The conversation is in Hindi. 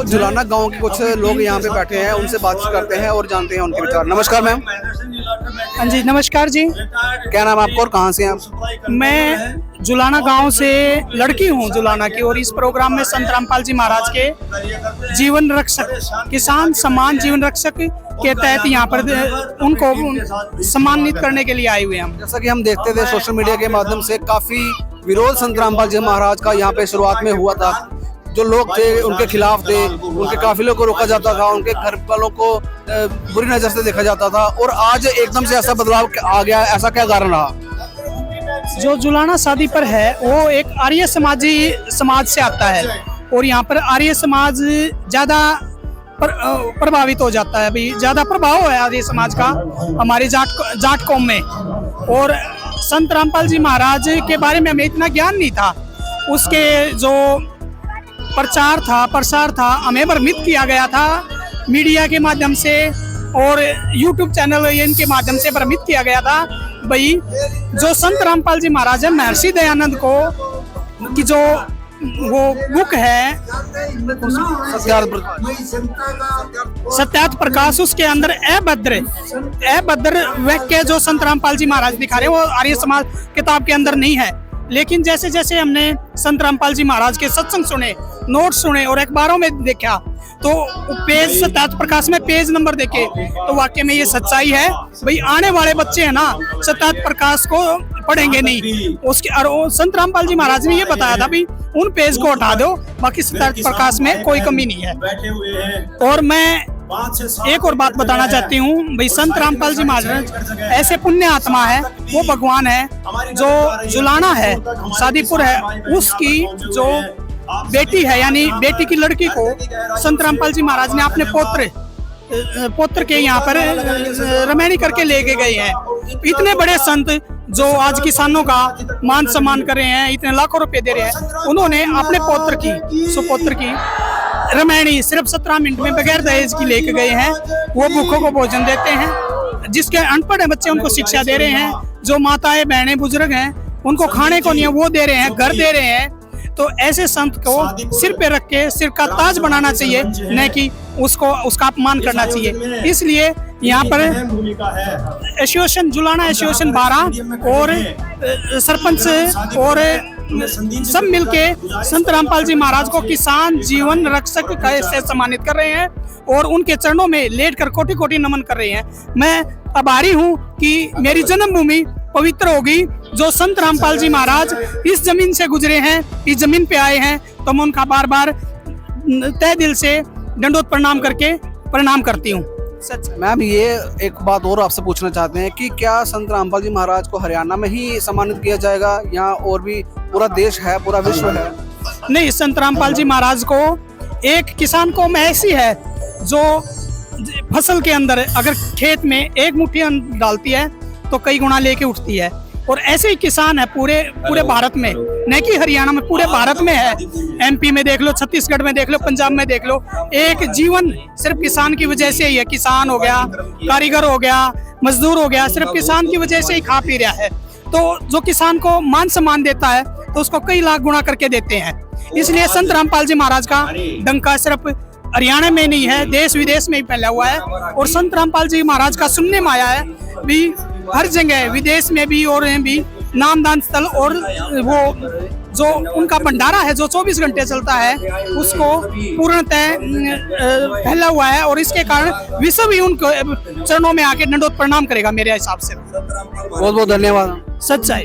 तो जुलाना गांव के कुछ लोग यहाँ पे बैठे हैं, उनसे बातचीत करते हैं और जानते हैं उनके विचार। नमस्कार मैम। हाँ जी, नमस्कार जी। क्या नाम आपका और कहाँ से हैं आप? मैं जुलाना गांव से लड़की हूँ जुलाना की, और इस प्रोग्राम में संत रामपाल जी महाराज के जीवन रक्षक, किसान सम्मान जीवन रक्षक के तहत यहाँ पर उनको सम्मानित करने के लिए आए हुए हैं हम। जैसा कि हम देखते थे सोशल मीडिया के माध्यम से काफी विरोध संत रामपाल जी महाराज का यहाँ पे शुरुआत में हुआ था। जो लोग थे उनके खिलाफ थे, उनके काफिलों को रोका जाता था, उनके घर वालों को बुरी नजर से देखा जाता था, और आज एकदम से ऐसा बदलाव आ गया, ऐसा क्या कारण रहा? जो जुलाना शादी पर है वो एक आर्य समाज से आता है, और यहाँ पर आर्य समाज ज्यादा प्रभावित हो जाता है। अभी ज्यादा प्रभाव है आर्य समाज का हमारे जाट कौम में। और संत रामपाल जी महाराज के बारे में हमें इतना ज्ञान नहीं था, उसके जो प्रसार था हमें भ्रमित किया गया था मीडिया के माध्यम से और यूट्यूब चैनल इनके माध्यम से भ्रमित किया गया था। भाई जो संत रामपाल जी महाराज है, महर्षि दयानंद को की जो वो बुक है सत्यार्थ प्रकाश, उसके अंदर अभद्र वाक्य जो संत रामपाल जी महाराज दिखा रहे हैं वो आर्य समाज किताब के अंदर नहीं है। लेकिन जैसे जैसे हमने संत रामपाल जी महाराज के सत्संग सुने, नोट सुने और अखबारों में देखा, तो पेज सत्यार्थ प्रकाश में पेज नंबर देखे तो वाकई में ये सच्चाई है। भाई आने वाले बच्चे हैं ना सत्यार्थ प्रकाश को पढ़ेंगे नहीं, उसके और संत रामपाल जी महाराज ने ये बताया था भाई उन पेज को हटा दो, बाकी सत्यार्थ प्रकाश में कोई कमी नहीं है। और मैं एक और बात बताना चाहती हूँ, भाई संत रामपाल जी महाराज ऐसे पुण्य आत्मा है, वो भगवान है। जो जुलाना है, शादीपुर है, उसकी जो बेटी है यानी बेटी की लड़की को संत रामपाल जी महाराज ने अपने पोत्र के यहाँ पर रमैनी करके लेके गए हैं। इतने बड़े संत जो आज किसानों का मान सम्मान कर रहे हैं, इतने लाखों रुपए दे रहे हैं, उन्होंने अपने सुपुत्र की रमैनी सिर्फ 17 मिनट में बगैर दहेज की लेके गए हैं। वो भूखों को भोजन देते हैं, जिसके अनपढ़ बच्चे उनको शिक्षा दे रहे हैं, जो माताएं बहनें बुजुर्ग हैं उनको खाने को नहीं है वो दे रहे हैं, घर दे रहे हैं। तो ऐसे संत को सिर पे रख के सिर का ताज बनाना चाहिए, न कि उसका अपमान करना चाहिए। इसलिए यहाँ पर एसोसिएशन जुलाना एसोसिएशन 12 और सरपंच और सब मिलके संत रामपाल जी महाराज को किसान जीवन रक्षक से सम्मानित कर रहे हैं और उनके चरणों में लेटकर कोटि कोटि नमन कर रहे हैं। मैं आभारी हूँ कि मेरी जन्मभूमि पवित्र होगी। जो संत रामपाल जी महाराज इस जमीन से गुजरे हैं, इस जमीन पे आए हैं, तो मैं उनका बार बार तहे दिल से दंडोत प्रणाम करके प्रणाम करती हूँ। मैम ये एक बात और आपसे पूछना चाहते हैं कि क्या संत रामपाल जी महाराज को हरियाणा में ही सम्मानित किया जाएगा या और भी पूरा देश है, पूरा विश्व है? नहीं, संत रामपाल जी महाराज को एक किसान कौम ऐसी है जो फसल के अंदर अगर खेत में एक मुट्ठी अन्न डालती है तो कई गुना लेके उठती है, और ऐसे ही किसान है पूरे भारत में, न कि हरियाणा में, पूरे भारत में है। एमपी में देख लो, छत्तीसगढ़ में देख लो, पंजाब में देख लो, एक जीवन सिर्फ किसान की वजह से ही है। किसान हो गया, कारीगर हो गया, मजदूर हो गया, सिर्फ किसान की वजह से ही खा पी रहा है। तो जो किसान को मान सम्मान देता है तो उसको कई लाख गुना करके देते हैं। इसलिए संत रामपाल जी महाराज का डंका सिर्फ हरियाणा में नहीं है, देश विदेश में ही फैला हुआ है। और संत रामपाल जी महाराज का सुनने में आया है भी हर जगह, विदेश में भी और भी नामदान स्थल, और वो जो उनका भंडारा है जो 24 घंटे चलता है उसको पूर्णतः फैला हुआ है, और इसके कारण विश्व भी उनको चरणों में आके दंडोत प्रणाम करेगा मेरे हिसाब से। बहुत बहुत धन्यवाद। सच्चाई।